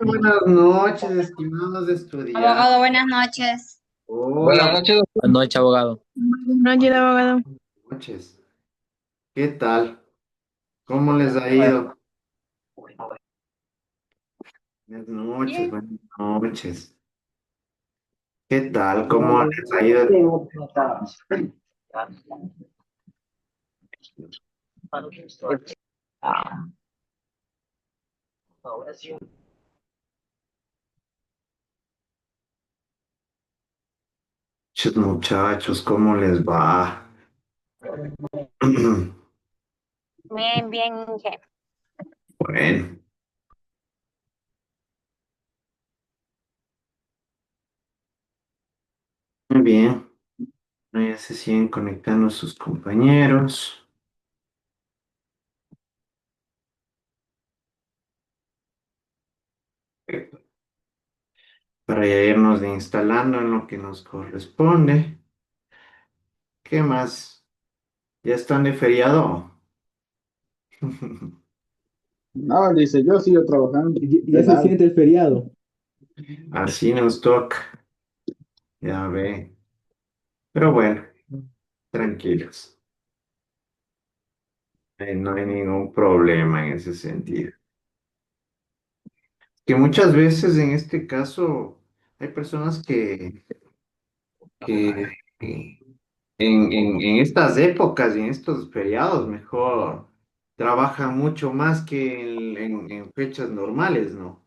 Buenas noches, estimados estudiantes. Abogado, buenas noches. Hola, Buenas noches, doctor. Buenas noches, abogado. No, yo de abogado. buenas noches. ¿Qué tal? ¿Cómo les ha ido? Buenas noches, Bien. buenas noches. ¿Qué tal? ¿Cómo les ha ido? Muchachos, ¿cómo les va? Bien, bien, Inge. Bueno, muy bien. Ya se siguen conectando sus compañeros para ya irnos de instalando en lo que nos corresponde. ¿Qué más? ¿Ya están de feriado? No, dice, yo sigo trabajando. Ya se Legal. siente el feriado. Así nos toca, ya ve. Pero bueno, tranquilos. No hay ningún problema en ese sentido. Que muchas veces en este caso hay personas que en estas épocas y en estos feriados mejor trabajan mucho más que en fechas normales, ¿no?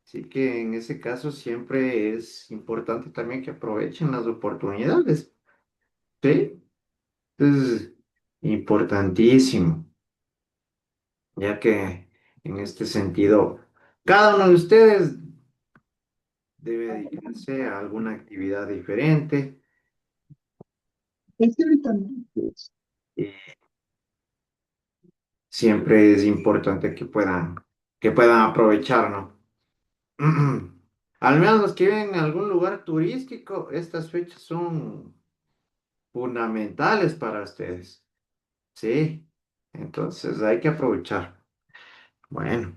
Así que en ese caso siempre es importante también que aprovechen las oportunidades, ¿sí? Es importantísimo, ya que en este sentido, cada uno de ustedes debe dedicarse a alguna actividad diferente Es que ahorita no. y siempre es importante que puedan aprovechar, ¿no? Al menos los que viven en algún lugar turístico, estas fechas son fundamentales para ustedes, ¿sí? Entonces hay que aprovechar. Bueno,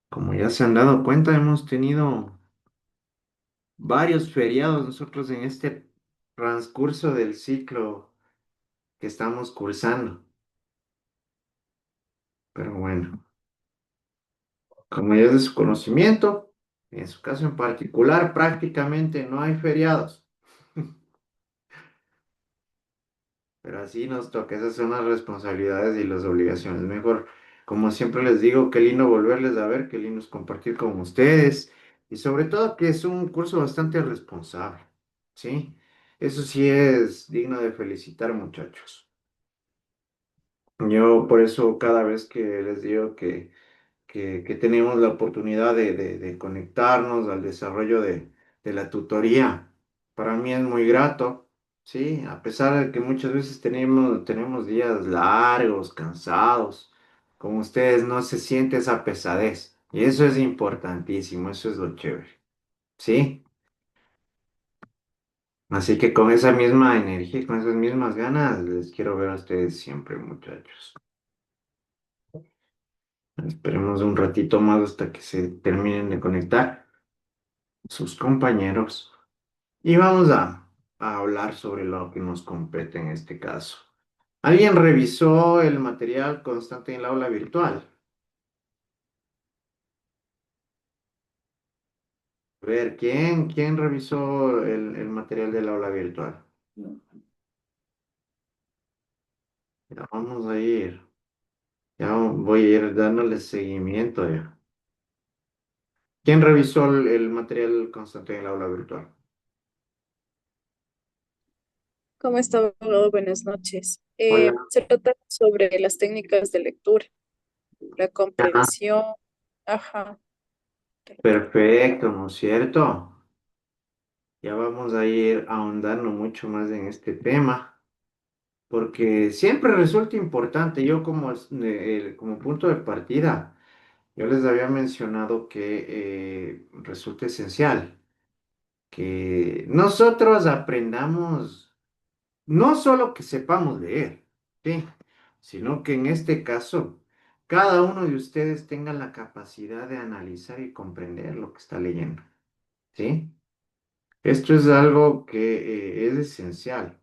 como ya se han dado cuenta, hemos tenido varios feriados nosotros en este transcurso del ciclo que estamos cursando. Pero bueno, como ya es de su conocimiento, en su caso en particular, prácticamente no hay feriados. Pero así nos toca, esas son las responsabilidades y las obligaciones. Mejor, como siempre les digo, qué lindo volverles a ver, qué lindo es compartir con ustedes y sobre todo que es un curso bastante responsable, ¿sí? Eso sí es digno de felicitar, muchachos. Yo por eso cada vez que les digo que tenemos la oportunidad de conectarnos al desarrollo de la tutoría. Para mí es muy grato, ¿sí? A pesar de que muchas veces tenemos días largos, cansados, con ustedes no se siente esa pesadez. Y eso es importantísimo, eso es lo chévere, ¿sí? Así que con esa misma energía, y con esas mismas ganas, les quiero ver a ustedes siempre, muchachos. Esperemos un ratito más hasta que se terminen de conectar sus compañeros. Y vamos a hablar sobre lo que nos compete en este caso. ¿Alguien revisó el material constante en el aula virtual? A ver, ¿quién revisó el material del aula virtual? Ya vamos a ir, ya voy a ir dándole seguimiento ya. ¿Quién revisó el material constante en el aula virtual? ¿Cómo está, abogado? Buenas noches. Hola. Se trata sobre las técnicas de lectura, la Ajá, comprensión, ajá, perfecto, ¿no es cierto? Ya vamos a ir ahondando mucho más en este tema. Porque siempre resulta importante, yo como punto de partida, yo les había mencionado que resulta esencial que nosotros aprendamos, no solo que sepamos leer, ¿sí? Sino que en este caso cada uno de ustedes tenga la capacidad de analizar y comprender lo que está leyendo, ¿sí? Esto es algo que es esencial,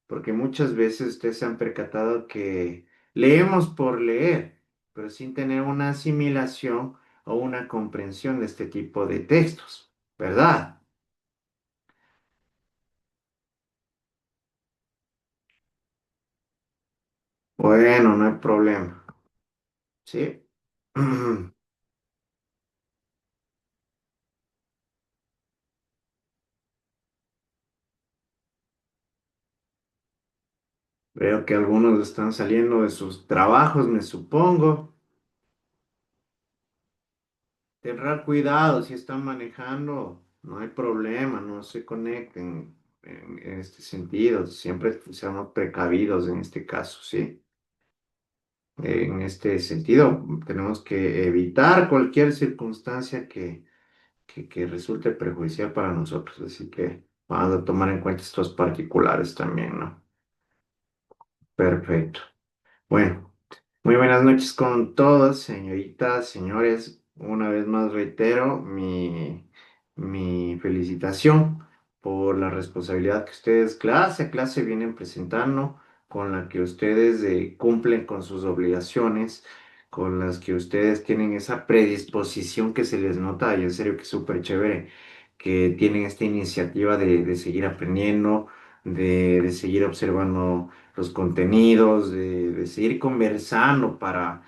porque muchas veces ustedes se han percatado que leemos por leer, pero sin tener una asimilación o una comprensión de este tipo de textos, ¿verdad? Bueno, no hay problema, ¿sí? Veo que algunos están saliendo de sus trabajos, me supongo. Tener cuidado si están manejando, no hay problema, no se conecten en este sentido. Siempre seamos precavidos en este caso, ¿sí? En este sentido, tenemos que evitar cualquier circunstancia que resulte perjudicial para nosotros. Así que vamos a tomar en cuenta estos particulares también, ¿no? Perfecto. Bueno. Muy buenas noches con todos, señoritas, señores. Una vez más reitero mi felicitación por la responsabilidad que ustedes clase a clase vienen presentando, con la que ustedes cumplen con sus obligaciones, con las que ustedes tienen esa predisposición que se les nota y en serio que es súper chévere, que tienen esta iniciativa de seguir aprendiendo, de seguir observando los contenidos, de seguir conversando para,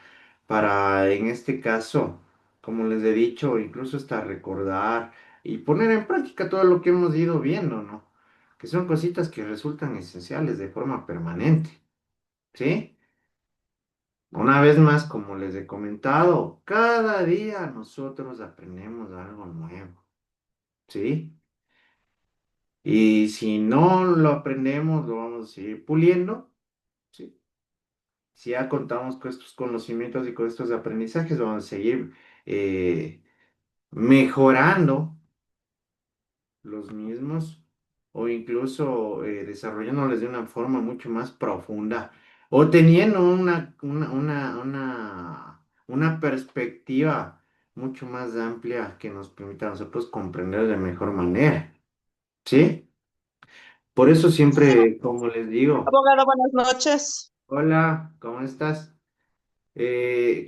en este caso, como les he dicho, incluso hasta recordar y poner en práctica todo lo que hemos ido viendo, ¿no? Que son cositas que resultan esenciales de forma permanente, ¿sí? Una vez más, como les he comentado, cada día nosotros aprendemos algo nuevo, ¿sí? Y si no lo aprendemos, lo vamos a seguir puliendo, ¿sí? Si ya contamos con estos conocimientos y con estos aprendizajes, vamos a seguir eh, mejorando los mismos o incluso desarrollándoles de una forma mucho más profunda o teniendo una perspectiva mucho más amplia que nos permita a nosotros comprender de mejor manera. ¿Sí? Por eso siempre, como les digo, Abogado, buenas noches. hola, ¿cómo estás?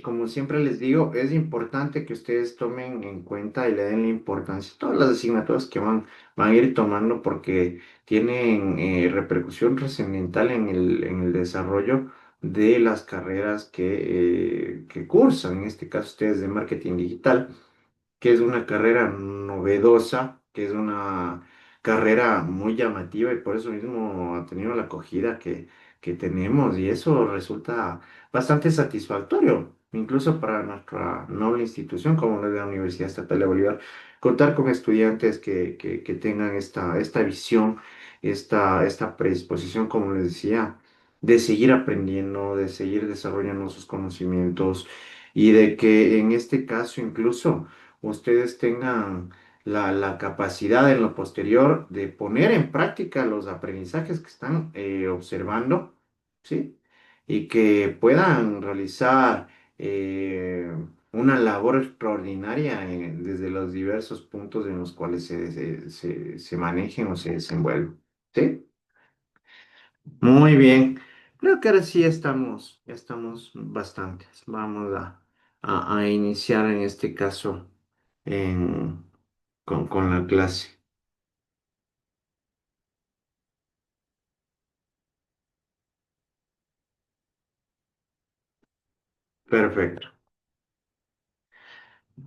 Como siempre les digo, es importante que ustedes tomen en cuenta y le den la importancia a todas las asignaturas que van a ir tomando porque tienen repercusión trascendental en el desarrollo de las carreras que cursan, en este caso ustedes de marketing digital, que es una carrera novedosa, que es una carrera muy llamativa y por eso mismo ha tenido la acogida que tenemos y eso resulta bastante satisfactorio, incluso para nuestra noble institución como es la Universidad Estatal de Bolívar, contar con estudiantes que tengan esta visión, esta predisposición, como les decía, de seguir aprendiendo, de seguir desarrollando sus conocimientos y de que en este caso incluso ustedes tengan la capacidad en lo posterior de poner en práctica los aprendizajes que están observando, ¿sí? Y que puedan realizar eh, una labor extraordinaria desde los diversos puntos en los cuales se manejen o se desenvuelven, ¿sí? Muy bien. Creo que ahora sí ya estamos bastantes. Vamos a iniciar en este caso con la clase. Perfecto.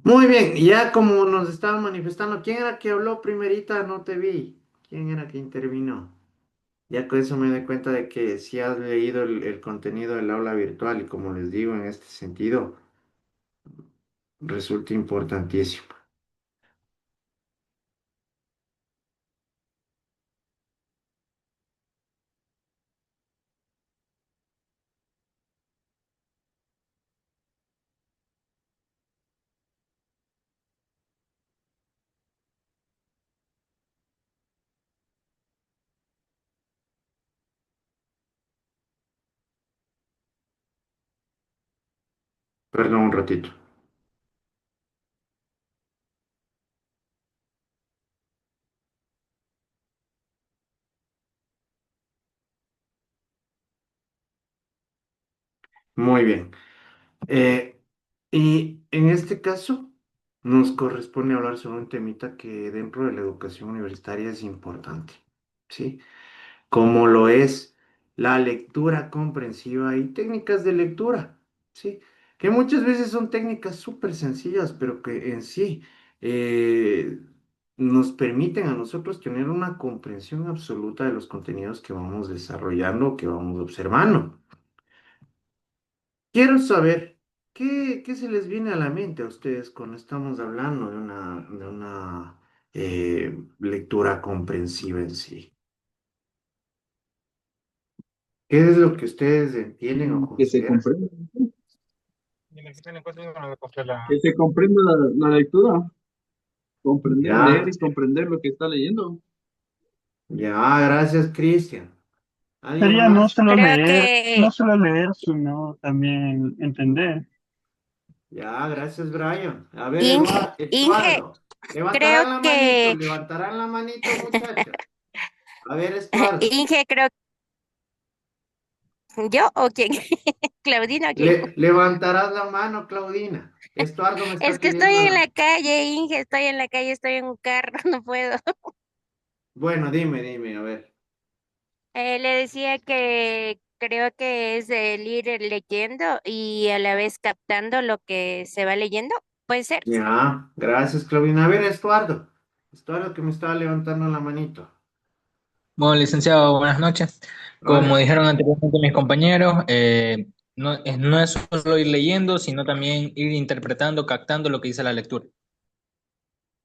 Muy bien, ya como nos estaba manifestando, ¿quién era que habló primerita? No te vi. ¿Quién era que intervino? Ya con eso me doy cuenta de que si has leído el contenido del aula virtual y como les digo en este sentido, resulta importantísimo. Perdón un ratito. Muy bien. Eh, y en este caso nos corresponde hablar sobre un temita que dentro de la educación universitaria es importante, ¿sí? Como lo es la lectura comprensiva y técnicas de lectura, ¿sí? Que muchas veces son técnicas súper sencillas, pero que en sí eh, nos permiten a nosotros tener una comprensión absoluta de los contenidos que vamos desarrollando, que vamos observando. Quiero saber, ¿qué se les viene a la mente a ustedes cuando estamos hablando de una lectura comprensiva en sí? ¿Qué es lo que ustedes entienden o Que se consideran? comprenda. Que se comprenda la lectura. Comprender, leer Ya, y comprender lo que está leyendo. ya, gracias, Cristian. ¿Alguien Sería más? Creo no que solo leer, sino también entender. Ya, gracias, Brian. A ver, Inge, Estuardo, creo que, levantarán la manito, muchachos. A ver, Estuardo, Inge, creo, ¿yo o quién? Claudina o quién. levantarás la mano, Claudina. Estuardo me está Es que estoy pidiendo en la... la calle, Inge, estoy en la calle, estoy en un carro, no puedo. Bueno, dime, a ver. Le decía que creo que es el ir leyendo y a la vez captando lo que se va leyendo. ¿Puede ser? Ya, gracias, Claudina. A ver, Estuardo. Estuardo que me estaba levantando la manito. Bueno, licenciado, buenas noches. Como Hola. dijeron anteriormente mis compañeros, no es solo ir leyendo, sino también ir interpretando, captando lo que dice la lectura.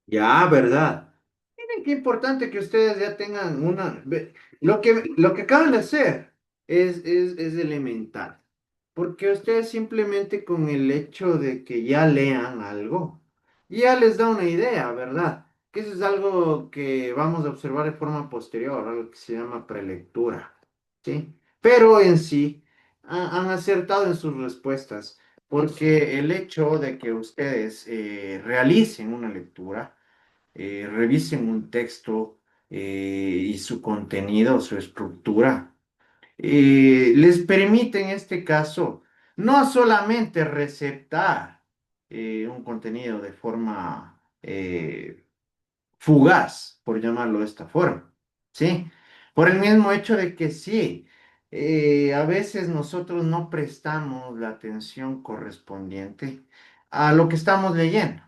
Ya, ¿verdad? Miren qué importante que ustedes ya tengan lo que acaban de hacer es elemental. Porque ustedes simplemente con el hecho de que ya lean algo, ya les da una idea, ¿verdad? Que eso es algo que vamos a observar de forma posterior, algo que se llama prelectura, ¿sí? Pero en sí han acertado en sus respuestas, porque el hecho de que ustedes realicen una lectura, revisen un texto y su contenido, su estructura, les permite en este caso no solamente receptar un contenido de forma fugaz, por llamarlo de esta forma, ¿sí? Por el mismo hecho de que sí, a veces nosotros no prestamos la atención correspondiente a lo que estamos leyendo.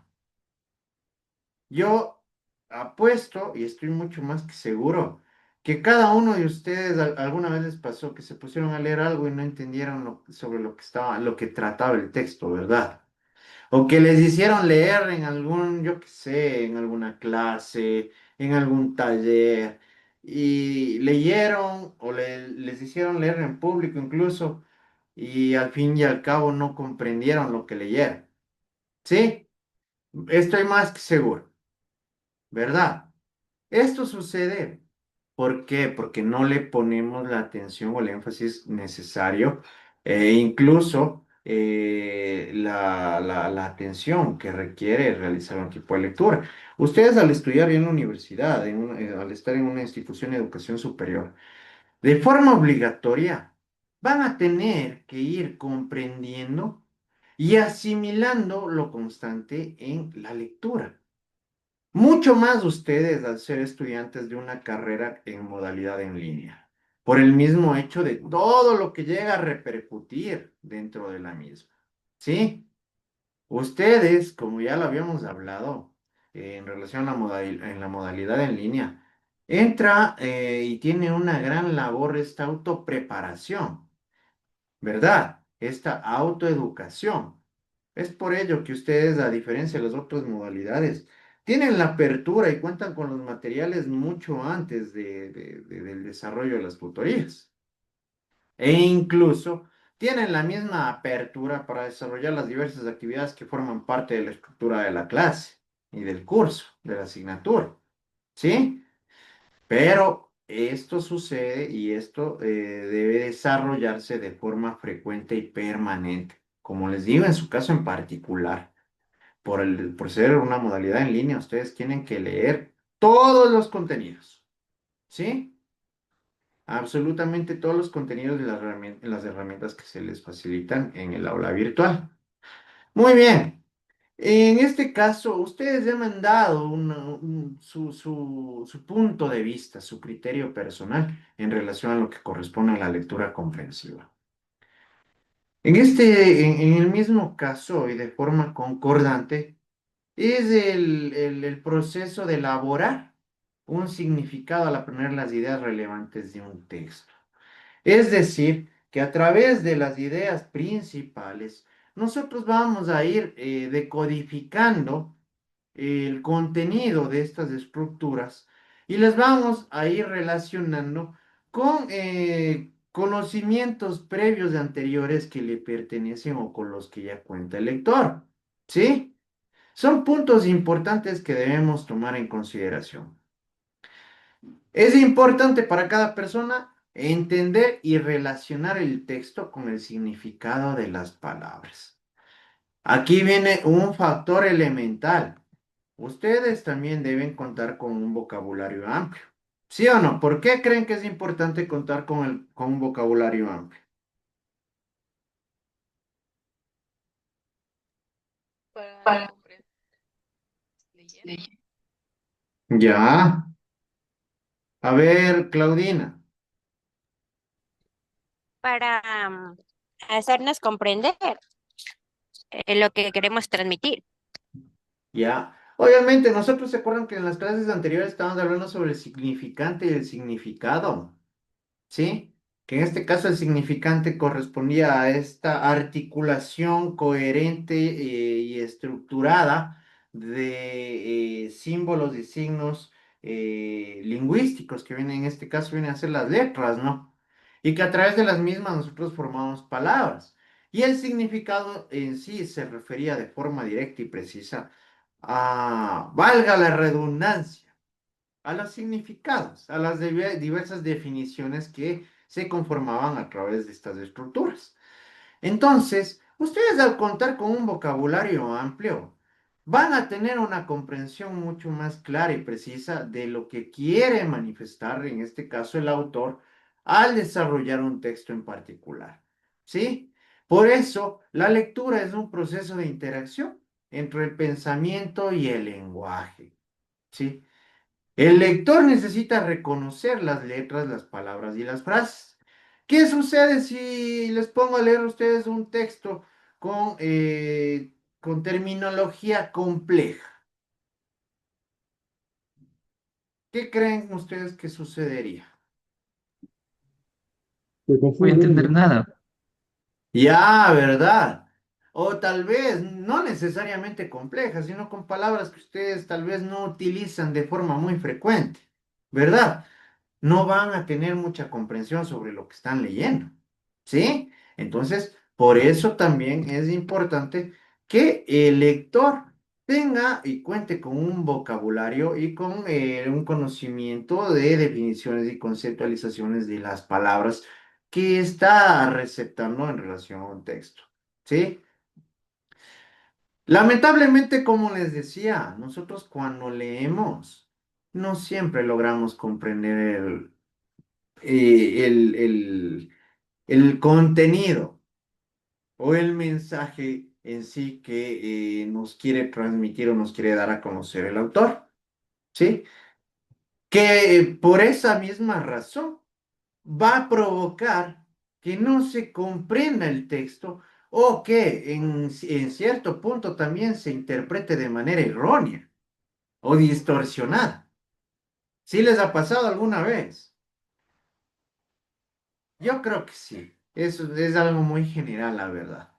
Yo apuesto y estoy mucho más que seguro que cada uno de ustedes alguna vez les pasó que se pusieron a leer algo y no entendieron sobre lo que trataba el texto, ¿verdad? O que les hicieron leer en algún, yo qué sé, en alguna clase, en algún taller, y leyeron o les hicieron leer en público incluso, y al fin y al cabo no comprendieron lo que leyeron. ¿Sí? Estoy más que seguro, ¿verdad? Esto sucede, ¿por qué? Porque no le ponemos la atención o el énfasis necesario, incluso la atención que requiere realizar un tipo de lectura. Ustedes al estudiar en la universidad, al estar en una institución de educación superior, de forma obligatoria, van a tener que ir comprendiendo y asimilando lo constante en la lectura. Mucho más ustedes al ser estudiantes de una carrera en modalidad en línea, por el mismo hecho de todo lo que llega a repercutir dentro de la misma. ¿Sí? Ustedes, como ya lo habíamos hablado, en relación a en la modalidad en línea, entra y tiene una gran labor esta autopreparación. ¿Verdad? Esta autoeducación. Es por ello que ustedes, a diferencia de las otras modalidades, tienen la apertura y cuentan con los materiales mucho antes del desarrollo de las tutorías. E incluso tienen la misma apertura para desarrollar las diversas actividades que forman parte de la estructura de la clase y del curso, de la asignatura. ¿Sí? Pero esto sucede y esto debe desarrollarse de forma frecuente y permanente, como les digo, en su caso en particular, por ser una modalidad en línea, ustedes tienen que leer todos los contenidos, ¿sí? Absolutamente todos los contenidos de las herramientas que se les facilitan en el aula virtual. Muy bien. En este caso, ustedes ya me han dado su punto de vista, su criterio personal en relación a lo que corresponde a la lectura comprensiva. En el mismo caso y de forma concordante, es el proceso de elaborar un significado al aprender las ideas relevantes de un texto. Es decir, que a través de las ideas principales, nosotros vamos a ir decodificando el contenido de estas estructuras y las vamos a ir relacionando con conocimientos previos de anteriores que le pertenecen o con los que ya cuenta el lector. ¿Sí? Son puntos importantes que debemos tomar en consideración. Es importante para cada persona entender y relacionar el texto con el significado de las palabras. Aquí viene un factor elemental. Ustedes también deben contar con un vocabulario amplio. ¿Sí o no? ¿Por qué creen que es importante contar con un vocabulario amplio? Para comprender leyendo. Ya. A ver, Claudina. Para hacernos comprender lo que queremos transmitir. Ya. Obviamente, nosotros se acuerdan que en las clases anteriores estábamos hablando sobre el significante y el significado. ¿Sí? Que en este caso el significante correspondía a esta articulación coherente y estructurada de símbolos y signos lingüísticos, que vienen en este caso vienen a ser las letras, ¿no? Y que a través de las mismas nosotros formamos palabras. Y el significado en sí se refería de forma directa y precisa a, valga la redundancia, a los significados, a las diversas definiciones que se conformaban a través de estas estructuras. Entonces, ustedes al contar con un vocabulario amplio, van a tener una comprensión mucho más clara y precisa de lo que quiere manifestar, en este caso el autor, al desarrollar un texto en particular. ¿Sí? Por eso, la lectura es un proceso de interacción entre el pensamiento y el lenguaje. ¿Sí? El lector necesita reconocer las letras, las palabras y las frases. ¿Qué sucede si les pongo a leer a ustedes un texto con terminología compleja? ¿Qué creen ustedes que sucedería? Se Voy a confunde entender uno. nada. Ya, ¿verdad? O tal vez no necesariamente compleja, sino con palabras que ustedes tal vez no utilizan de forma muy frecuente, ¿verdad? No van a tener mucha comprensión sobre lo que están leyendo, ¿sí? Entonces, por eso también es importante que el lector tenga y cuente con un vocabulario y con un conocimiento de definiciones y conceptualizaciones de las palabras que está receptando en relación a un texto, ¿sí? Lamentablemente, como les decía, nosotros cuando leemos no siempre logramos comprender eh, el, el, el contenido o el mensaje en sí que nos quiere transmitir o nos quiere dar a conocer el autor, ¿sí? Que por esa misma razón va a provocar que no se comprenda el texto o que en cierto punto también se interprete de manera errónea o distorsionada. ¿Sí les ha pasado alguna vez? Yo creo que sí. Eso es algo muy general, la verdad.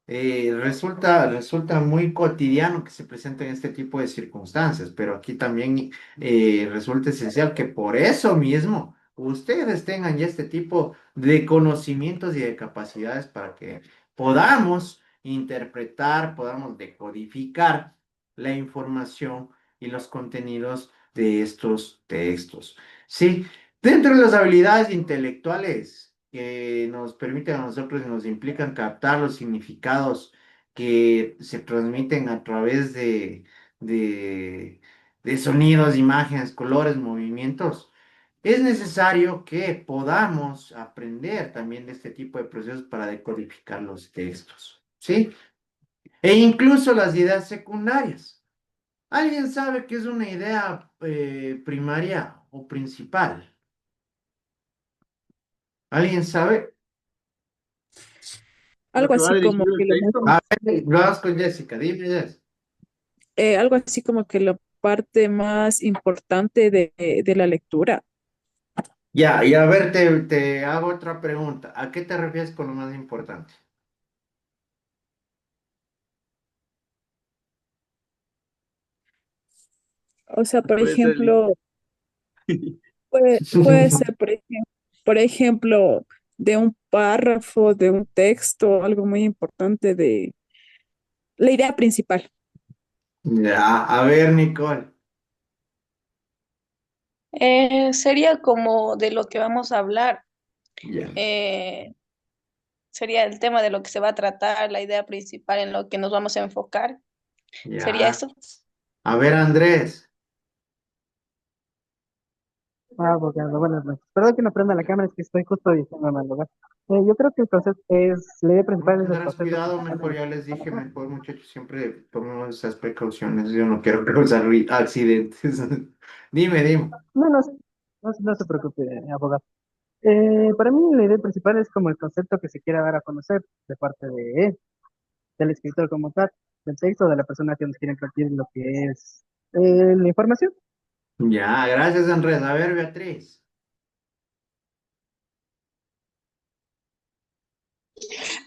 Resulta muy cotidiano que se presenten este tipo de circunstancias, pero aquí también resulta esencial que por eso mismo ustedes tengan ya este tipo de conocimientos y de capacidades para que podamos interpretar, podamos decodificar la información y los contenidos de estos textos. Sí, dentro de las habilidades intelectuales que nos permiten a nosotros y nos implican captar los significados que se transmiten a través de, de sonidos, imágenes, colores, movimientos. Es necesario que podamos aprender también de este tipo de procesos para decodificar los textos, ¿sí? E incluso las ideas secundarias. ¿Alguien sabe qué es una idea primaria o principal? ¿Alguien sabe? Lo Algo que va así como dirigido que el texto. A ver, lo vamos con Jessica, dime, Jess. algo así como que la parte más importante de la lectura. Ya, y a ver, te hago otra pregunta. ¿A qué te refieres con lo más importante? O sea, por Puede ser. ejemplo, puede ser, por ejemplo, de un párrafo, de un texto, algo muy importante de la idea principal. Ya, a ver, Nicole. Sería como de lo que vamos a hablar. Ya, Eh, Sería el tema de lo que se va a tratar, la idea principal en lo que nos vamos a enfocar. ¿Sería ya. eso? A ver, Andrés. Abogado, buenas noches. Perdón que no prenda la cámara, es que estoy justo diciendo en el lugar. Yo creo que el proceso es, la idea No principal es el tendrás proceso que cuidado, se da en mejor el ya les dije, trabajo. mejor muchachos, siempre tomemos esas precauciones. Yo no quiero causar accidentes. Dime, dime. No, no, no se preocupe, abogado. Para mí la idea principal es como el concepto que se quiera dar a conocer de parte de él, del escritor como tal, del texto, de la persona que nos quiere impartir lo que es la información. Ya, gracias, Andrés. A ver, Beatriz.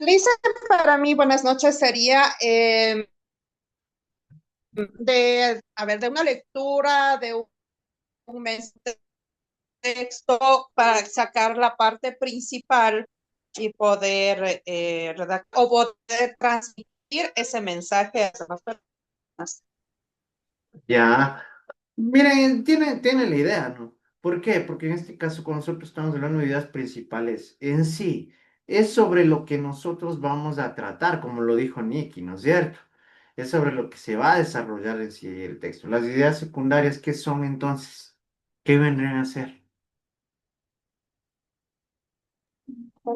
Lisa, para mí, buenas noches, sería a ver, de una lectura, de un texto para sacar la parte principal y poder redactar o poder transmitir ese mensaje a las demás personas. Ya. Miren, tiene la idea, ¿no? ¿Por qué? Porque en este caso, con nosotros estamos hablando de ideas principales en sí. Es sobre lo que nosotros vamos a tratar, como lo dijo Nicky, ¿no es cierto? Es sobre lo que se va a desarrollar en sí el texto. Las ideas secundarias, ¿qué son entonces? ¿Qué vendrían a ser?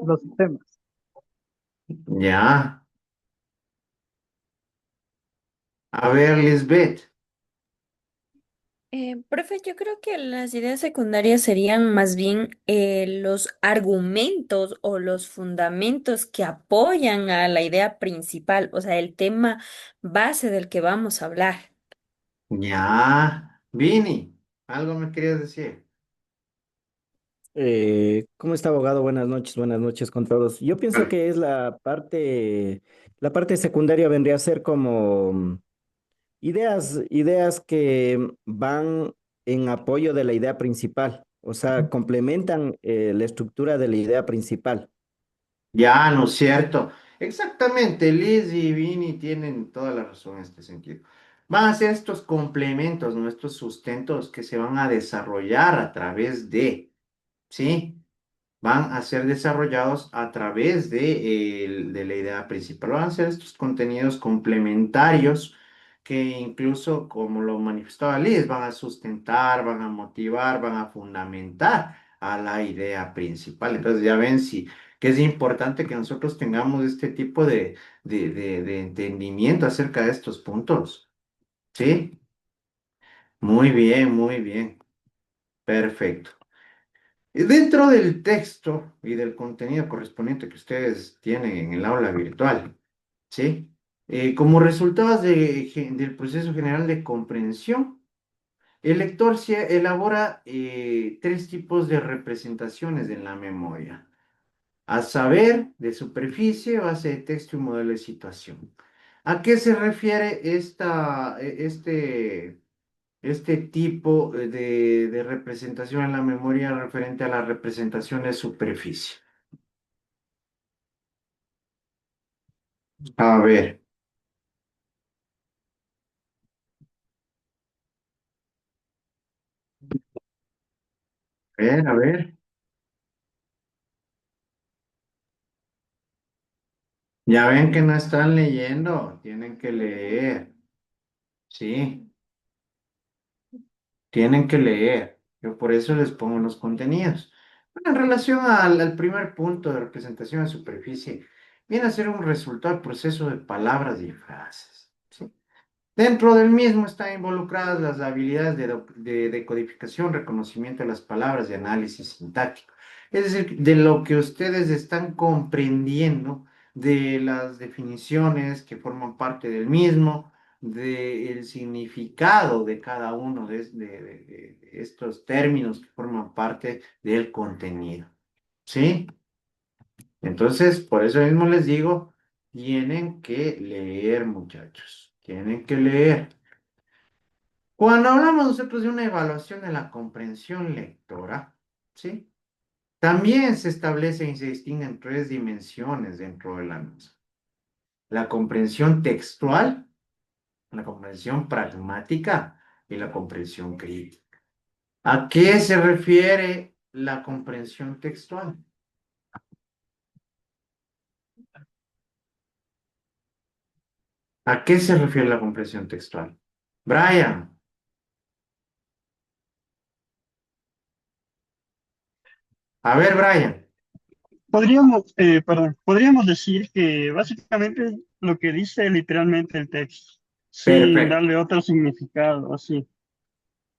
Los sistemas. Ya. A ver, Lisbeth. Profe, yo creo que las ideas secundarias serían más bien los argumentos o los fundamentos que apoyan a la idea principal, o sea, el tema base del que vamos a hablar. Ya. Vini, ¿algo me querías decir? ¿Cómo está, abogado? Buenas noches con todos. Yo pienso Vale. que es la parte secundaria vendría a ser como ideas que van en apoyo de la idea principal, o sea, complementan la estructura de la idea principal. Ya, ¿no es cierto? Exactamente, Liz y Vini tienen toda la razón en este sentido. Van a ser estos complementos, nuestros sustentos que se van a desarrollar a través ¿sí? Van a ser desarrollados a través de la idea principal. Van a ser estos contenidos complementarios que incluso, como lo manifestaba Liz, van a sustentar, van a motivar, van a fundamentar a la idea principal. Entonces ya ven si que es importante que nosotros tengamos este tipo de entendimiento acerca de estos puntos. ¿Sí? Muy bien, muy bien. Perfecto. Y dentro del texto y del contenido correspondiente que ustedes tienen en el aula virtual, ¿sí? Como resultados del proceso general de comprensión, el lector se elabora tres tipos de representaciones en la memoria, a saber, de superficie, base de texto y modelo de situación. ¿A qué se refiere este tipo de representación en la memoria referente a la representación de superficie? A ver, a ver, a ver. Ya ven que no están leyendo, tienen que leer, sí, tienen que leer. Yo por eso les pongo los contenidos. Bueno, en relación al primer punto de representación de superficie, viene a ser un resultado del proceso de palabras y frases. ¿Sí? Dentro del mismo están involucradas las habilidades de decodificación, reconocimiento de las palabras y análisis sintáctico. Es decir, de lo que ustedes están comprendiendo, de las definiciones que forman parte del mismo, del significado de cada uno de estos términos que forman parte del contenido. ¿Sí? Entonces, por eso mismo les digo, tienen que leer, muchachos. Tienen que leer. Cuando hablamos nosotros de una evaluación de la comprensión lectora, ¿sí? También se establecen y se distinguen tres dimensiones dentro de la misma. La comprensión textual, la comprensión pragmática y la comprensión crítica. ¿A qué se refiere la comprensión textual? ¿A qué se refiere la comprensión textual? Brian, a ver, Brian. Podríamos decir que básicamente lo que dice literalmente el texto, sin Perfecto. darle otro significado, así.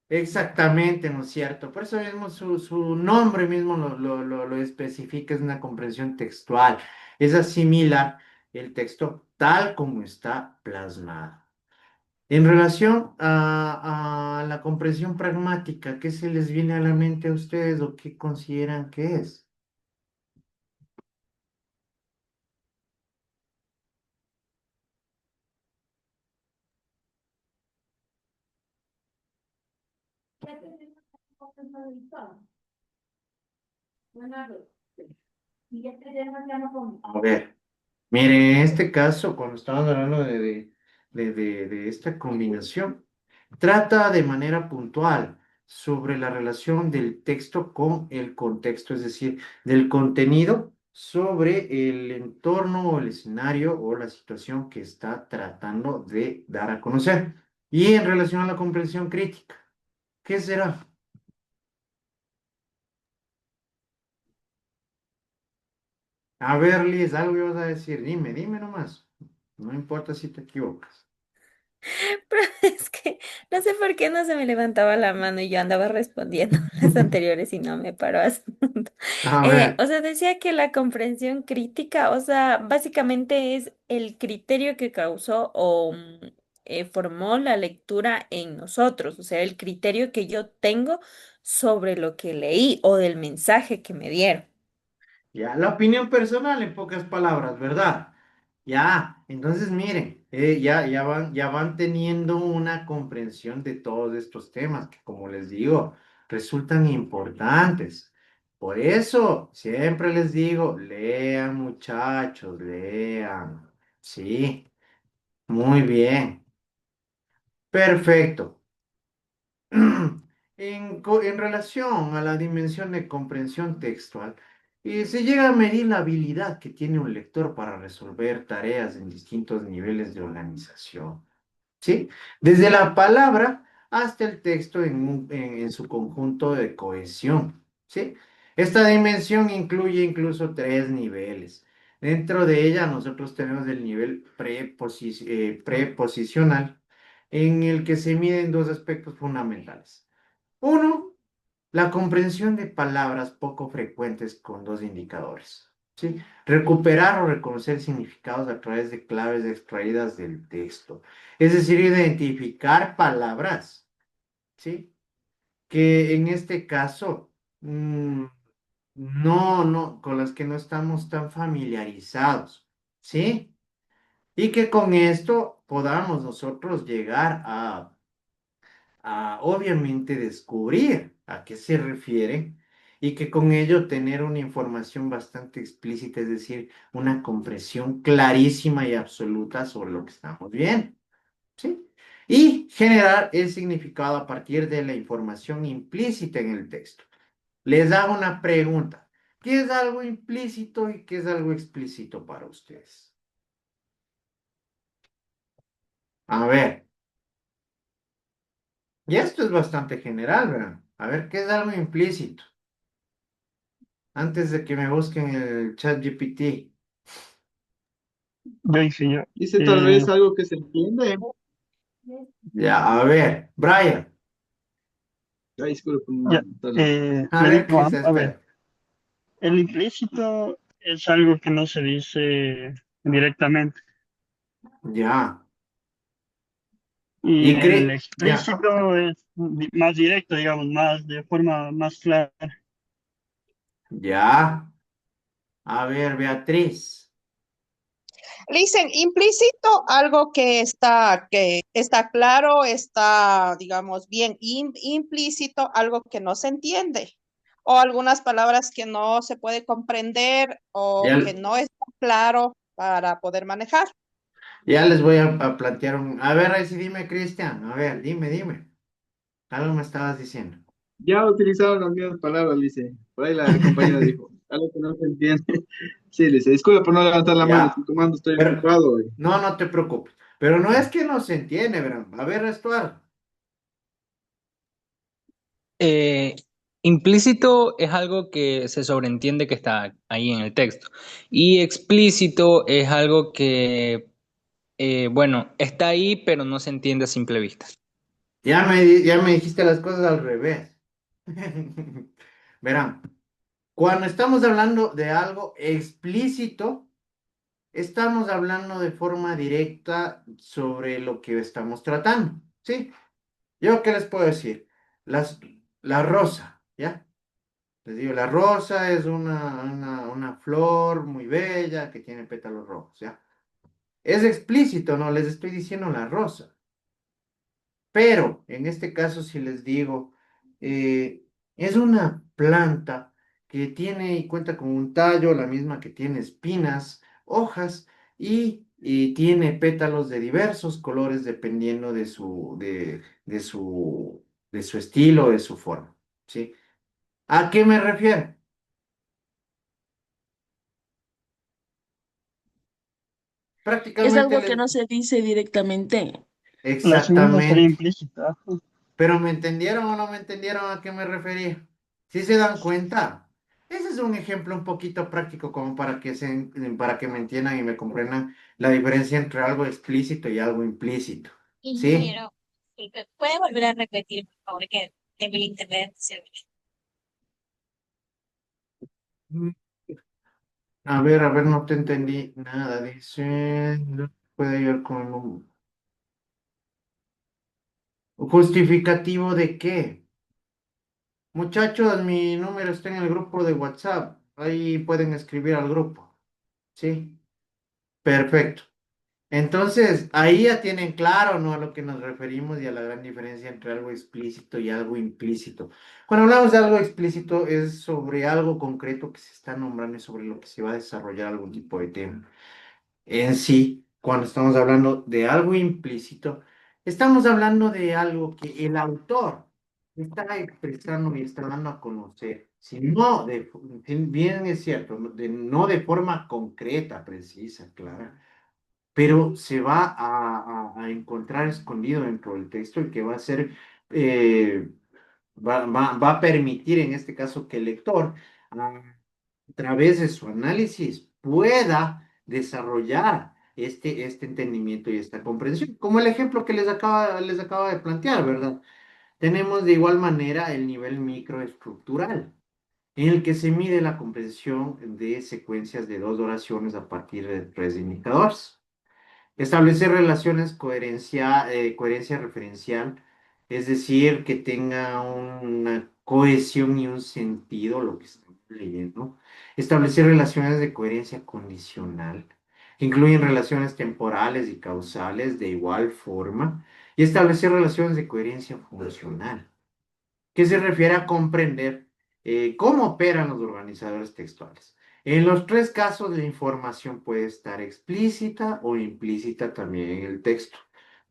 Exactamente, ¿no es cierto? Por eso mismo su nombre mismo lo especifica, es una comprensión textual. Es asimilar el texto tal como está plasmado. En relación a la comprensión pragmática, ¿qué se les viene a la mente a ustedes o qué consideran que es? A ver. Mire, en este caso, cuando estamos hablando de esta combinación, trata de manera puntual sobre la relación del texto con el contexto, es decir, del contenido sobre el entorno o el escenario o la situación que está tratando de dar a conocer. Y en relación a la comprensión crítica, ¿qué será? A ver, Liz, algo ibas a decir, dime nomás. No importa si te equivocas. Pero es que no sé por qué no se me levantaba la mano y yo andaba respondiendo las anteriores y no me paró asunto. A ver. O sea, decía que la comprensión crítica, o sea, básicamente es el criterio que causó o formó la lectura en nosotros, o sea, el criterio que yo tengo sobre lo que leí o del mensaje que me dieron. Ya, la opinión personal en pocas palabras, ¿verdad? Ya, entonces miren, ya van teniendo una comprensión de todos estos temas que, como les digo, resultan importantes. Por eso, siempre les digo, lean muchachos, lean. Sí, muy bien, perfecto. En relación a la dimensión de comprensión textual, se llega a medir la habilidad que tiene un lector para resolver tareas en distintos niveles de organización. ¿Sí? Desde la palabra hasta el texto en su conjunto de cohesión. ¿Sí? Esta dimensión incluye incluso tres niveles. Dentro de ella nosotros tenemos el nivel preposicional, en el que se miden dos aspectos fundamentales. Uno, la comprensión de palabras poco frecuentes con dos indicadores. ¿Sí? Recuperar o reconocer significados a través de claves extraídas del texto. Es decir, identificar palabras, ¿sí? Que en este caso, con las que no estamos tan familiarizados, ¿sí? Y que con esto podamos nosotros llegar a obviamente descubrir a qué se refiere y que con ello tener una información bastante explícita, es decir, una comprensión clarísima y absoluta sobre lo que estamos viendo, ¿sí? Y generar el significado a partir de la información implícita en el texto. Les hago una pregunta. ¿Qué es algo implícito y qué es algo explícito para ustedes? A ver, y esto es bastante general, ¿verdad? A ver, ¿qué es algo implícito? Antes de que me busquen el chat GPT. Yo dije yo. Dice tal Eh, vez algo que se entiende. Ya, a ver, Brian. Ay, disculpe, ya, no. A le ver, digo, Cristian, a ver, espera. el implícito es algo que no se dice directamente Ya. y Y el ya. explícito es más directo, digamos, más de forma más clara. Ya. A ver, Beatriz. Le dicen implícito algo que está claro, está, digamos, bien implícito, algo que no se entiende, o algunas palabras que no se puede comprender o Ya, que no está claro para poder manejar. ya les voy a plantear un. A ver, ahí sí dime, Cristian. A ver, dime. Algo me estabas diciendo. Ya utilizaron las mismas palabras, dice. Por ahí la compañera dijo. Algo que no se entiende. Sí, dice. Disculpe por no levantar la mano, Ya. estoy tomando, estoy Pero, ocupado hoy. no te preocupes. Pero no es que no se entiende, ¿verdad? A ver, Estuardo. Eh, Implícito es algo que se sobreentiende que está ahí en el texto. Y explícito es algo que, bueno, está ahí, pero no se entiende a simple vista. Ya me dijiste las cosas al revés. Verán, cuando estamos hablando de algo explícito, estamos hablando de forma directa sobre lo que estamos tratando. ¿Sí? ¿Yo qué les puedo decir? Las, la rosa, ¿ya? Les digo, la rosa es una flor muy bella que tiene pétalos rojos, ¿ya? Es explícito, ¿no? Les estoy diciendo la rosa. Pero en este caso, si les digo, es una planta que tiene y cuenta con un tallo, la misma que tiene espinas, hojas y tiene pétalos de diversos colores dependiendo de su estilo, de su forma, ¿sí? ¿A qué me refiero? Es Prácticamente algo que les... no se dice directamente. Así mismo sería Exactamente. implícita. Pero ¿me entendieron o no me entendieron a qué me refería? ¿Sí se dan cuenta? Ese es un ejemplo un poquito práctico como para que me entiendan y me comprendan la diferencia entre algo explícito y algo implícito. ¿Sí? Ingeniero, ¿puede volver a repetir, por favor, que tengo el internet? Mm. A ver, no te entendí nada. Dice, no puede ir con un justificativo de qué. Muchachos, mi número está en el grupo de WhatsApp. Ahí pueden escribir al grupo. ¿Sí? Perfecto. Entonces, ahí ya tienen claro, ¿no? A lo que nos referimos y a la gran diferencia entre algo explícito y algo implícito. Cuando hablamos de algo explícito es sobre algo concreto que se está nombrando y sobre lo que se va a desarrollar algún tipo de tema. En sí, cuando estamos hablando de algo implícito, estamos hablando de algo que el autor está expresando y está dando a conocer. Si no, si bien es cierto, no de forma concreta, precisa, clara, pero se va a encontrar escondido dentro del texto y que va a ser, eh, va a permitir en este caso que el lector, a través de su análisis, pueda desarrollar este entendimiento y esta comprensión, como el ejemplo que les acaba de plantear, ¿verdad? Tenemos de igual manera el nivel microestructural, en el que se mide la comprensión de secuencias de dos oraciones a partir de tres indicadores. Establecer relaciones coherencia referencial, es decir, que tenga una cohesión y un sentido lo que estamos leyendo. Establecer relaciones de coherencia condicional, que incluyen relaciones temporales y causales de igual forma. Y establecer relaciones de coherencia funcional, que se refiere a comprender cómo operan los organizadores textuales. En los tres casos, la información puede estar explícita o implícita también en el texto.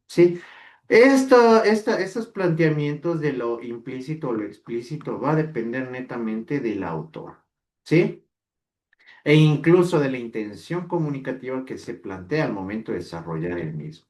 ¿Sí? Estos planteamientos de lo implícito o lo explícito va a depender netamente del autor. ¿Sí? E incluso de la intención comunicativa que se plantea al momento de desarrollar el mismo.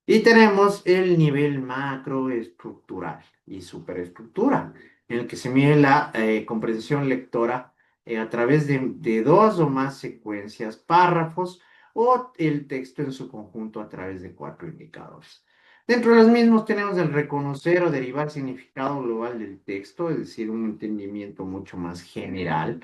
Y tenemos el nivel macroestructural y superestructura, en el que se mide la comprensión lectora a través de dos o más secuencias, párrafos o el texto en su conjunto a través de cuatro indicadores. Dentro de los mismos tenemos el reconocer o derivar significado global del texto, es decir, un entendimiento mucho más general.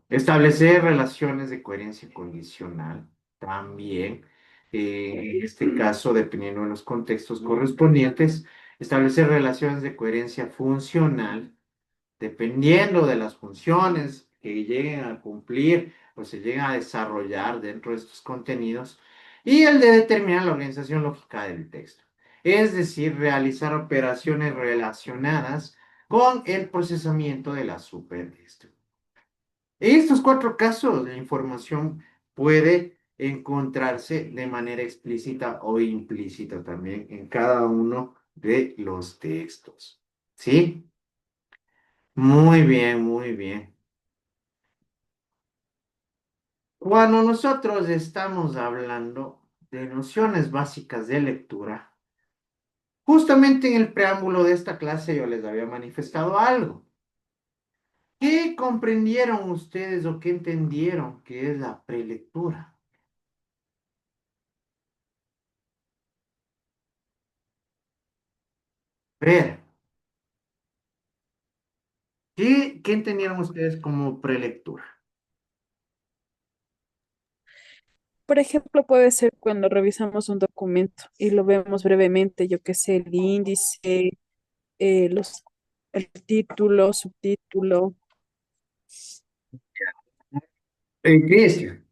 Establecer relaciones de coherencia condicional también. En este caso, dependiendo de los contextos correspondientes, establecer relaciones de coherencia funcional, dependiendo de las funciones que lleguen a cumplir o se lleguen a desarrollar dentro de estos contenidos, y el de determinar la organización lógica del texto. Es decir, realizar operaciones relacionadas con el procesamiento de la superestructura. En estos cuatro casos, la información puede encontrarse de manera explícita o implícita también en cada uno de los textos. ¿Sí? Muy bien, muy bien. Cuando nosotros estamos hablando de nociones básicas de lectura, justamente en el preámbulo de esta clase yo les había manifestado algo. ¿Qué comprendieron ustedes o qué entendieron que es la prelectura? Ver. ¿Qué entendieron ustedes como prelectura? Por ejemplo, puede ser cuando revisamos un documento y lo vemos brevemente, yo qué sé, el índice, los, el título, subtítulo. Cristian,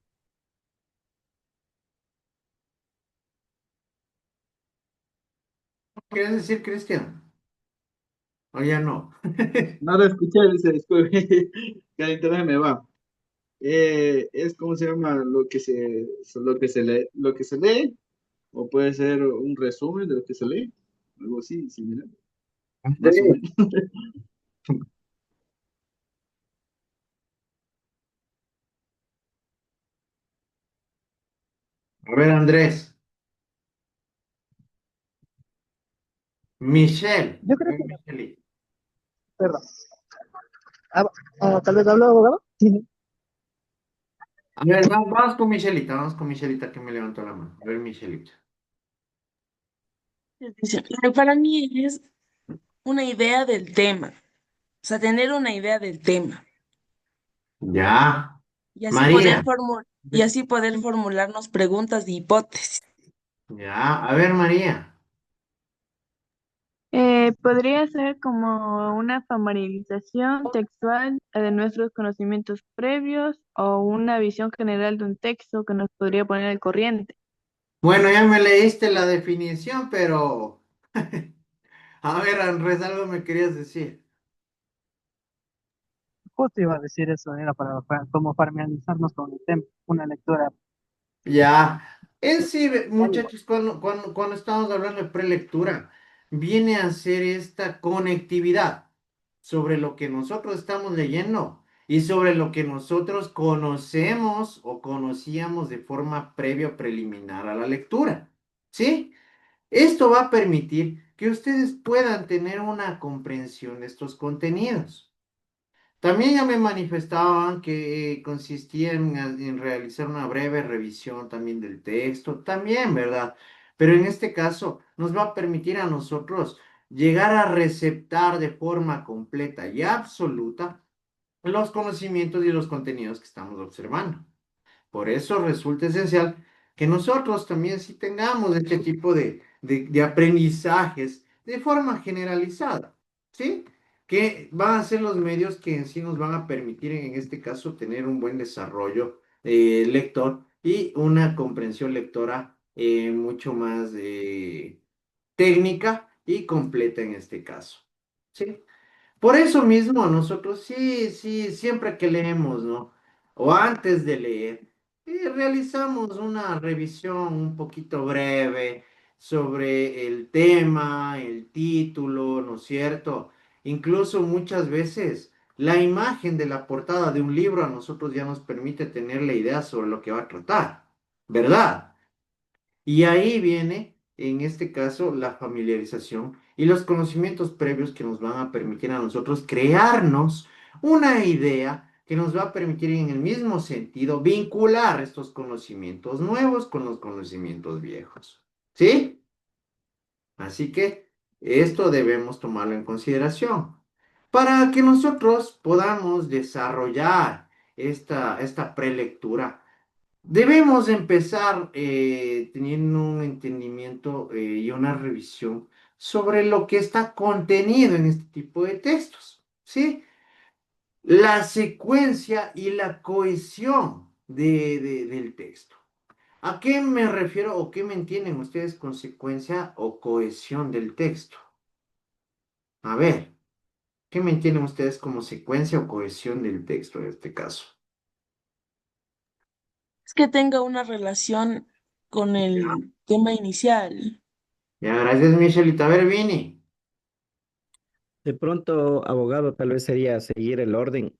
¿qué quieres decir, Cristian? O ya no. No lo escuché, dice, disculpe, que el internet me va. Es como se llama lo que se lee, o puede ser un resumen de lo que se lee, algo así, similar, más o Andrés. menos. A ver, Andrés. Michelle. Yo A creo ver, que, Michelle. perdón. Ah, tal vez hablo abogado. Sí. A ver, vamos con Michelita que me levantó la mano. A ver, Michelita. Para mí es una idea del tema, o sea, tener una idea del tema Ya. y así María. poder formularnos preguntas y hipótesis. Ya. A ver, María. Podría ser como una familiarización textual de nuestros conocimientos previos o una visión general de un texto que nos podría poner al corriente. Bueno, ya me leíste la definición, pero... A ver, Andrés, algo me querías decir. Justo iba a decir eso, era para como familiarizarnos con el tema, una lectura. Ya, en sí, muchachos, cuando estamos hablando de prelectura, viene a ser esta conectividad sobre lo que nosotros estamos leyendo y sobre lo que nosotros conocemos o conocíamos de forma previa o preliminar a la lectura. ¿Sí? Esto va a permitir que ustedes puedan tener una comprensión de estos contenidos. También ya me manifestaban que consistía en realizar una breve revisión también del texto, también, ¿verdad? Pero en este caso nos va a permitir a nosotros llegar a receptar de forma completa y absoluta los conocimientos y los contenidos que estamos observando. Por eso resulta esencial que nosotros también sí tengamos este tipo de aprendizajes de forma generalizada, ¿sí? Que van a ser los medios que en sí nos van a permitir, en este caso, tener un buen desarrollo lector y una comprensión lectora mucho más técnica y completa en este caso, ¿sí? Por eso mismo nosotros sí, sí, siempre que leemos, ¿no? O antes de leer, realizamos una revisión un poquito breve sobre el tema, el título, ¿no es cierto? Incluso muchas veces la imagen de la portada de un libro a nosotros ya nos permite tener la idea sobre lo que va a tratar, ¿verdad? Y ahí viene en este caso, la familiarización y los conocimientos previos que nos van a permitir a nosotros crearnos una idea que nos va a permitir en el mismo sentido vincular estos conocimientos nuevos con los conocimientos viejos. ¿Sí? Así que esto debemos tomarlo en consideración para que nosotros podamos desarrollar esta prelectura. Debemos empezar teniendo un entendimiento y una revisión sobre lo que está contenido en este tipo de textos, ¿sí? La secuencia y la cohesión del texto. ¿A qué me refiero o qué me entienden ustedes con secuencia o cohesión del texto? A ver, ¿qué me entienden ustedes como secuencia o cohesión del texto en este caso? Es que tenga una relación con Ya, el tema inicial. ya, gracias, Michelita. A ver, Vini. De pronto, abogado, tal vez sería seguir el orden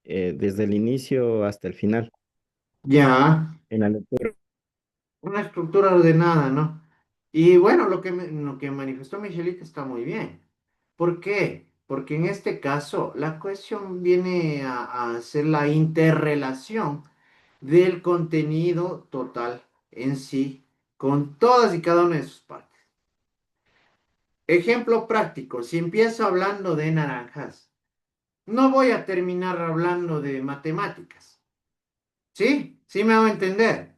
desde el inicio hasta el final Ya, en la lectura. una estructura ordenada, ¿no? Y bueno, lo que manifestó Michelita está muy bien. ¿Por qué? Porque en este caso la cohesión viene a ser la interrelación del contenido total en sí con todas y cada una de sus partes. Ejemplo práctico, si empiezo hablando de naranjas, no voy a terminar hablando de matemáticas. ¿Sí? ¿Sí me hago entender?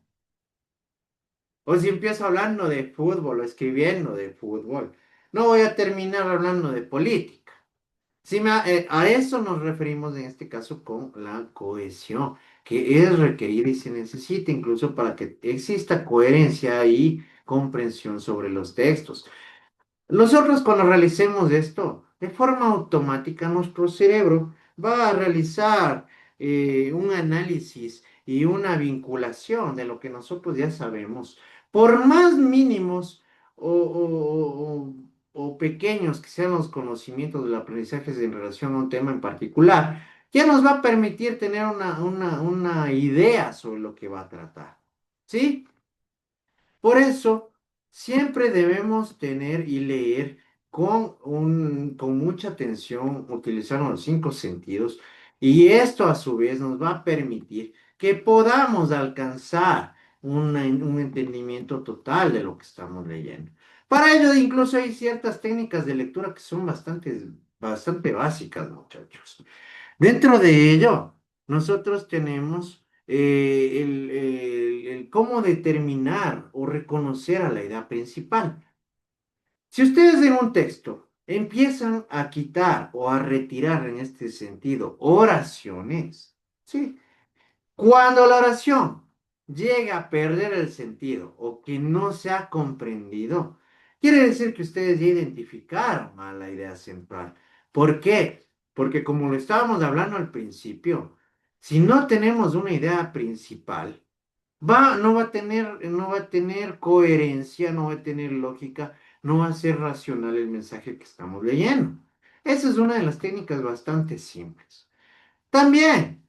O si empiezo hablando de fútbol o escribiendo de fútbol, no voy a terminar hablando de política. Sí, a eso nos referimos en este caso con la cohesión, que es requerida y se necesita incluso para que exista coherencia y comprensión sobre los textos. Nosotros cuando realicemos esto, de forma automática, nuestro cerebro va a realizar un análisis y una vinculación de lo que nosotros ya sabemos, por más mínimos o pequeños que sean los conocimientos del aprendizaje en relación a un tema en particular, ya nos va a permitir tener una idea sobre lo que va a tratar. ¿Sí? Por eso, siempre debemos tener y leer con mucha atención, utilizar los cinco sentidos, y esto a su vez nos va a permitir que podamos alcanzar un entendimiento total de lo que estamos leyendo. Para ello, incluso hay ciertas técnicas de lectura que son bastante básicas, muchachos. Dentro de ello, nosotros tenemos el cómo determinar o reconocer a la idea principal. Si ustedes en un texto empiezan a quitar o a retirar en este sentido oraciones, ¿sí? Cuando la oración llega a perder el sentido o que no se ha comprendido, quiere decir que ustedes ya identificaron a la idea central. ¿Por qué? Porque como lo estábamos hablando al principio, si no tenemos una idea principal, no va a tener coherencia, no va a tener lógica, no va a ser racional el mensaje que estamos leyendo. Esa es una de las técnicas bastante simples. También.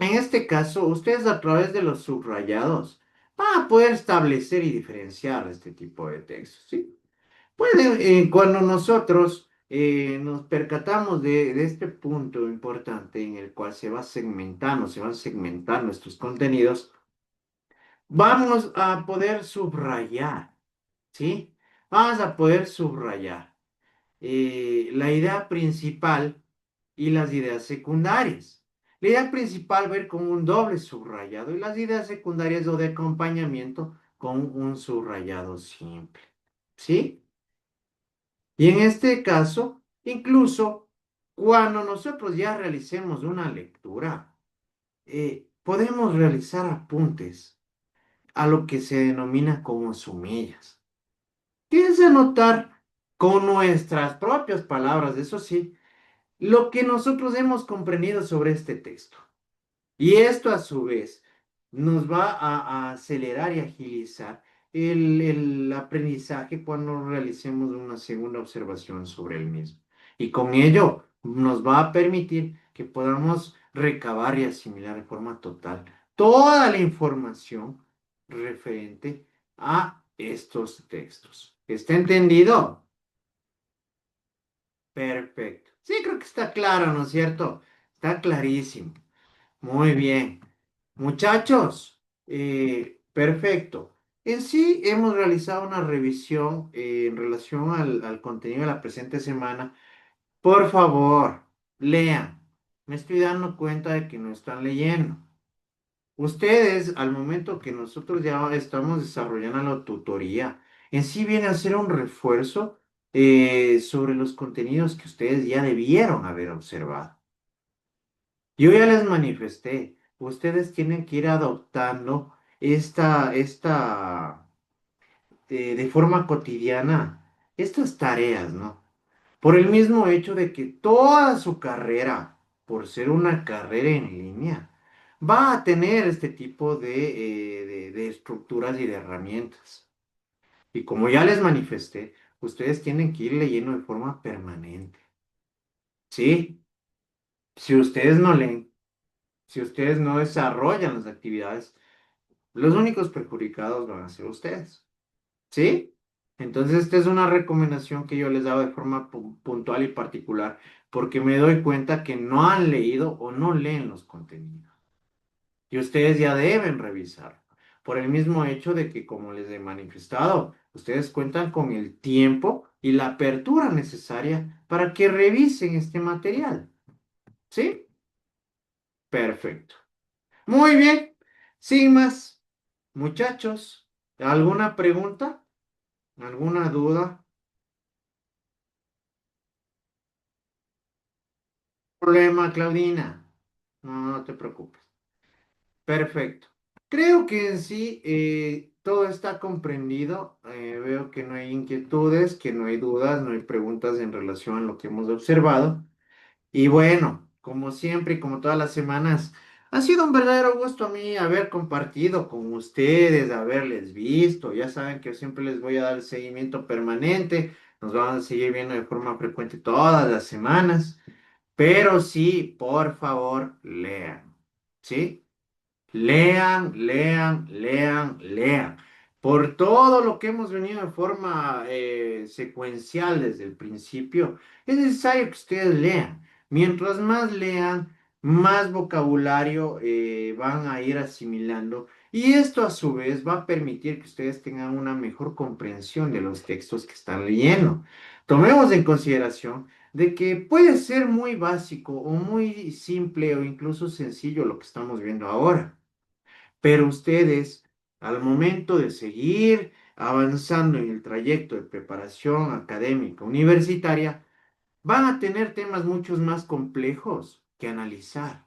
En este caso, ustedes a través de los subrayados van a poder establecer y diferenciar este tipo de textos, ¿sí? Pueden, cuando nosotros nos percatamos de este punto importante en el cual se van a segmentar nuestros contenidos, vamos a poder subrayar, ¿sí? Vamos a poder subrayar la idea principal y las ideas secundarias. La idea principal ver con un doble subrayado y las ideas secundarias o de acompañamiento con un subrayado simple. ¿Sí? Y en este caso, incluso cuando nosotros ya realicemos una lectura, podemos realizar apuntes a lo que se denomina como sumillas. Tienes anotar con nuestras propias palabras, eso sí, lo que nosotros hemos comprendido sobre este texto. Y esto a su vez nos va a acelerar y agilizar el aprendizaje cuando realicemos una segunda observación sobre el mismo. Y con ello nos va a permitir que podamos recabar y asimilar de forma total toda la información referente a estos textos. ¿Está entendido? Perfecto. Sí, creo que está claro, ¿no es cierto? Está clarísimo. Muy bien. Muchachos, perfecto. En sí, hemos realizado una revisión en relación al contenido de la presente semana. Por favor, lean. Me estoy dando cuenta de que no están leyendo. Ustedes, al momento que nosotros ya estamos desarrollando la tutoría, en sí viene a ser un refuerzo sobre los contenidos que ustedes ya debieron haber observado. Yo ya les manifesté, ustedes tienen que ir adoptando de forma cotidiana estas tareas, ¿no? Por el mismo hecho de que toda su carrera, por ser una carrera en línea, va a tener este tipo de estructuras y de herramientas. Y como ya les manifesté, ustedes tienen que ir leyendo de forma permanente. ¿Sí? Si ustedes no leen, si ustedes no desarrollan las actividades, los únicos perjudicados van a ser ustedes. ¿Sí? Entonces, esta es una recomendación que yo les hago de forma puntual y particular, porque me doy cuenta que no han leído o no leen los contenidos. Y ustedes ya deben revisar, por el mismo hecho de que, como les he manifestado, ustedes cuentan con el tiempo y la apertura necesaria para que revisen este material. ¿Sí? Perfecto. Muy bien. Sin más, muchachos, ¿alguna pregunta? ¿Alguna duda? Problema, Claudina. No, no te preocupes. Perfecto. Creo que en sí todo está comprendido. Veo que no hay inquietudes, que no hay dudas, no hay preguntas en relación a lo que hemos observado. Y bueno, como siempre y como todas las semanas, ha sido un verdadero gusto a mí haber compartido con ustedes, haberles visto. Ya saben que yo siempre les voy a dar el seguimiento permanente. Nos van a seguir viendo de forma frecuente todas las semanas. Pero sí, por favor, lean. ¿Sí? Lean, lean, lean, lean. Por todo lo que hemos venido de forma secuencial desde el principio, es necesario que ustedes lean. Mientras más lean, más vocabulario van a ir asimilando y esto a su vez va a permitir que ustedes tengan una mejor comprensión de los textos que están leyendo. Tomemos en consideración de que puede ser muy básico o muy simple o incluso sencillo lo que estamos viendo ahora. Pero ustedes, al momento de seguir avanzando en el trayecto de preparación académica universitaria, van a tener temas muchos más complejos que analizar.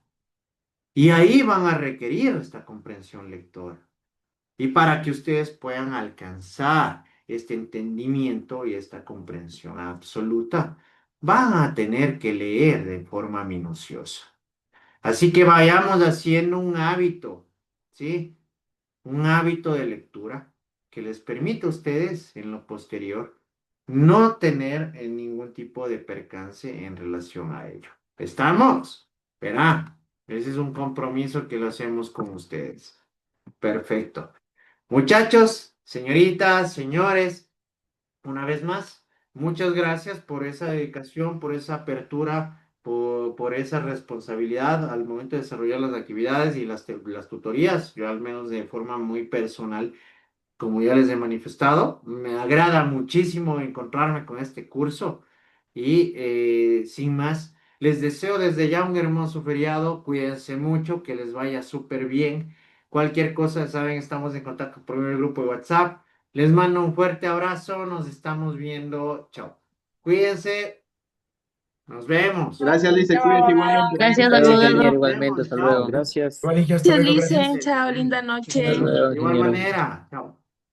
Y ahí van a requerir esta comprensión lectora. Y para que ustedes puedan alcanzar este entendimiento y esta comprensión absoluta, van a tener que leer de forma minuciosa. Así que vayamos haciendo un hábito, ¿sí? Un hábito de lectura que les permita a ustedes en lo posterior no tener ningún tipo de percance en relación a ello. ¿Estamos? Verá, ese es un compromiso que lo hacemos con ustedes. Perfecto. Muchachos, señoritas, señores, una vez más, muchas gracias por esa dedicación, por esa apertura, por esa responsabilidad al momento de desarrollar las actividades y las tutorías. Yo al menos de forma muy personal, como ya les he manifestado, me agrada muchísimo encontrarme con este curso y sin más, les deseo desde ya un hermoso feriado, cuídense mucho, que les vaya súper bien. Cualquier cosa, saben, estamos en contacto por el grupo de WhatsApp. Les mando un fuerte abrazo, nos estamos viendo, chao. Cuídense, nos vemos. Gracias, Lice, cuídate igualmente. Gracias, Gracias, abogado. Kenia, Nos igualmente. vemos, Hasta chao. luego. Gracias. Igual, Inge, hasta Gracias, luego, Lice. gracias. Cuídense, Chao, linda Hasta noche. luego, de igual ingeniero. manera, chao.